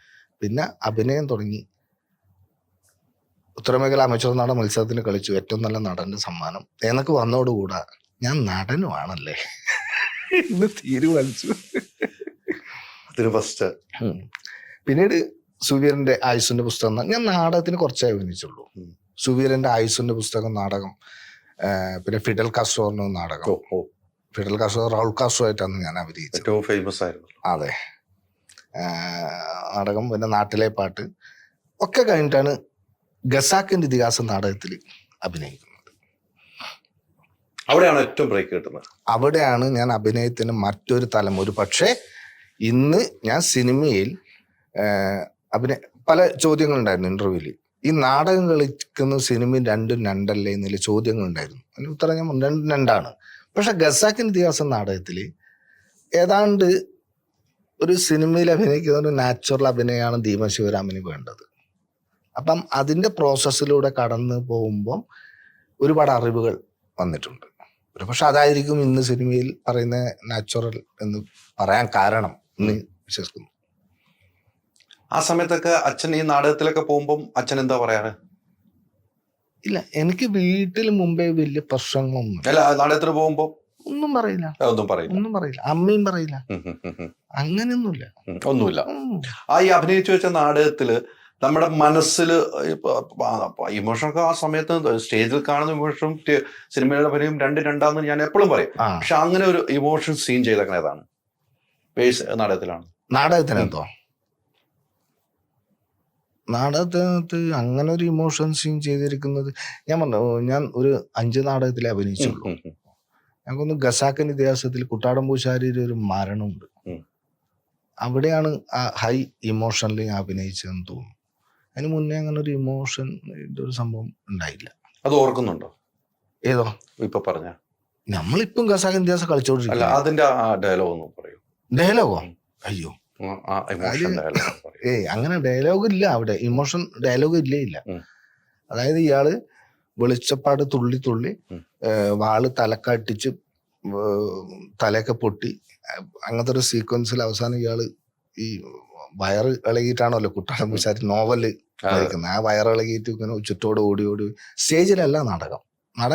പിന്നെ അഭിനയം തുടങ്ങി. ഉത്തരമേഖല അമേച്ചർ നാടക മത്സരത്തിന് കളിച്ചു. ഏറ്റവും നല്ല നടന്റെ സമ്മാനം എന്നൊക്കെ വന്നോടുകൂടാ ഞാൻ നടനുമാണല്ലേ എന്ന് തീരുമാനിച്ചു. പിന്നീട് സുവീരന്റെ ആയുസിന്റെ പുസ്തകം ഞാൻ നാടകത്തിന് കുറച്ചേ അഭിനയിച്ചുള്ളൂ. സുവീരന്റെ ആയുസിന്റെ പുസ്തകം നാടകം, പിന്നെ ഫിഡൽ കാസ്ട്രോന്റെ നാടകം. ഫിഡൽ കാസ്ട്രോ റൗൾ കാസ്ട്രോ ആയിട്ടാണ് ഞാൻ അഭിനയിച്ചത്. ഏറ്റവും ഫേമസ് ആയിരുന്നു. അതെ, നാടകം. പിന്നെ നാട്ടിലെ പാട്ട് ഒക്കെ കഴിഞ്ഞിട്ടാണ് ഖസാക്കിന്റെ ഇതിഹാസം നാടകത്തിൽ അഭിനയിക്കുന്നത്. അവിടെയാണ് ഏറ്റവും ബ്രേക്ക് കിട്ടുന്നത്. അവിടെയാണ് ഞാൻ അഭിനയത്തിന് മറ്റൊരു തലം. ഒരു പക്ഷേ ഇന്ന് ഞാൻ സിനിമയിൽ പല ചോദ്യങ്ങളുണ്ടായിരുന്നു ഇന്റർവ്യൂവിൽ. ഈ നാടകം കളിക്കുന്ന സിനിമയും രണ്ടും രണ്ടല്ലേ എന്നുള്ള ചോദ്യങ്ങളുണ്ടായിരുന്നു. അതിന് ഉത്തരം ഞാൻ രണ്ടും രണ്ടാണ്. പക്ഷെ ഖസാക്കിന്റെ ഇതിഹാസം നാടകത്തിൽ ഏതാണ്ട് ഒരു സിനിമയിൽ അഭിനയിക്കുന്ന ഒരു നാച്ചുറൽ അഭിനയമാണ് ദീപൻ ശിവരാമന് വേണ്ടത്. അപ്പം അതിൻ്റെ പ്രോസസ്സിലൂടെ കടന്നു പോകുമ്പം ഒരുപാട് അറിവുകൾ വന്നിട്ടുണ്ട്. ഒരു പക്ഷെ അതായിരിക്കും ഇന്ന് സിനിമയിൽ പറയുന്ന നാച്ചുറൽ എന്ന് പറയാൻ കാരണം എന്ന് വിശ്വസിക്കുന്നു. ആ സമയത്തൊക്കെ അച്ഛൻ ഈ നാടകത്തിലൊക്കെ പോകുമ്പം അച്ഛൻ എന്താ പറയാറ്? ഇല്ല, എനിക്ക് വീട്ടിൽ മുമ്പേ വലിയ പ്രശ്നങ്ങളൊന്നും. അല്ല, നാടകത്തിന് പോകുമ്പോ ഒന്നും പറയില്ല. അമ്മയും പറയില്ല. അങ്ങനെയൊന്നുമില്ല. ഒന്നുമില്ല. ആ ഈ അഭിനയിച്ചു വെച്ച നാടകത്തില് നമ്മുടെ മനസ്സിൽ ഇമോഷനൊക്കെ ആ സമയത്ത് സ്റ്റേജിൽ കാണുന്ന ഇമോഷനും സിനിമയുടെ അഭിനയം രണ്ടാന്ന് ഞാൻ എപ്പോഴും പറയും. പക്ഷെ അങ്ങനെ ഒരു ഇമോഷൻ സീൻ ചെയ്തേക്കണ ഏതാണ്? നാടകത്തിലാണ്. നാടകത്തിനെന്തോ നാടകത്തിനകത്ത് അങ്ങനെ ഒരു ഇമോഷൻ സീൻ ചെയ്തിരിക്കുന്നത് ഞാൻ പറഞ്ഞു. ഞാൻ ഒരു 5 നാടകത്തിലേ അഭിനയിച്ചുള്ളൂ. ഞങ്ങൾക്കൊന്ന് ഖസാക്കിൻ ഇതിഹാസത്തിൽ കുട്ടാടൻ പൂശാരിയുടെ ഒരു മരണമുണ്ട്. അവിടെയാണ് ആ ഹൈ ഇമോഷനിൽ ഞാൻ അഭിനയിച്ചതെന്ന് തോന്നുന്നു. അതിന് മുന്നേ അങ്ങനെ ഒരു ഇമോഷൻ ഒരു സംഭവം ഉണ്ടായില്ല. അത് ഓർക്കുന്നുണ്ടോ? ഏതോ ഇപ്പൊ പറഞ്ഞ നമ്മളിപ്പം ഖസാക്കിൻ ഇതിഹാസം കളിച്ചോണ്ടിരിക്കും. അതിന്റെ ഡയലോഗ് പറയൂ. ഡയലോഗോ? അയ്യോ, അങ്ങനെ ഡയലോഗ് ഇല്ല അവിടെ. ഇമോഷൻ ഡയലോഗ് ഇല്ല. അതായത് ഇയാള് വെളിച്ചപ്പാട് തുള്ളി തുള്ളി വാള് തലക്കട്ടിച്ച് തലയൊക്കെ പൊട്ടി അങ്ങനത്തെ ഒരു സീക്വൻസിൽ അവസാനം ഇയാള് ഈ വയറ് ഇളകിയിട്ടാണല്ലോ കുട്ടാടൻ പൂശാരി നോവല് കളിക്കുന്നത്. ആ വയറ് ഇളകിയിട്ട് ഇങ്ങനെ ചുറ്റോട് ഓടി സ്റ്റേജിലല്ല നാടകം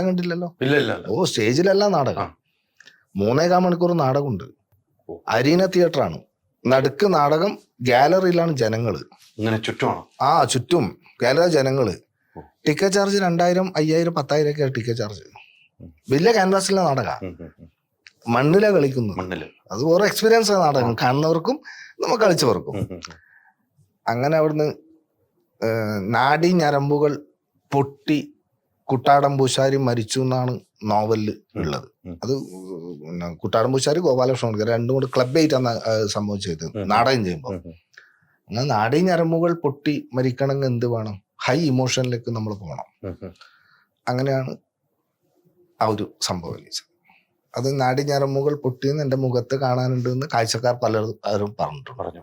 കണ്ടില്ലല്ലോ? ഓ, സ്റ്റേജിലല്ല നാടകം. 3.25 മണിക്കൂർ നാടകമുണ്ട്. അരീന തിയേറ്ററാണ്. നടുക്ക് നാടകം, ഗാലറിയിലാണ് ജനങ്ങള്. ചുറ്റും ഗാലറി ജനങ്ങള്. ടിക്കറ്റ് ചാർജ് 2000, 5000, 10,000 ഒക്കെയാണ് ടിക്കറ്റ് ചാർജ്. വലിയ ക്യാൻവാസിലെ നാടക, മണ്ണിലാണ് കളിക്കുന്നത്. അത് വേറെ എക്സ്പീരിയൻസ് ആണ് നാടകം, കാണുന്നവർക്കും നമ്മൾ കളിച്ചവർക്കും. അങ്ങനെ അവിടുന്ന് നാഡി ഞരമ്പുകൾ പൊട്ടി കുട്ടാടൻ പൂശാരി മരിച്ചു എന്നാണ് നോവലിൽ ഉള്ളത്. അത് കുട്ടാടൻ പൂശാരി ഗോപാലകൃഷ്ണൻ രണ്ടും കൂടി ക്ലബ് ആയിട്ടാണ് സംഭവം ചെയ്തത് നാടകം ചെയ്യുമ്പോൾ. അങ്ങനെ നാഡി ഞരമ്പുകൾ പൊട്ടി മരിക്കണമെങ്കിൽ എന്ത് വേണം? ഹൈ ഇമോഷനിലേക്ക് നമ്മൾ പോകണം. അങ്ങനെയാണ് ആ ഒരു സംഭവം. അത് നാഡി ഞരമ്പുകൾ പൊട്ടിയെന്ന് എൻ്റെ മുഖത്ത് കാണാനുണ്ട് എന്ന് കാഴ്ചക്കാർ പലരും പറഞ്ഞിട്ടുണ്ട്.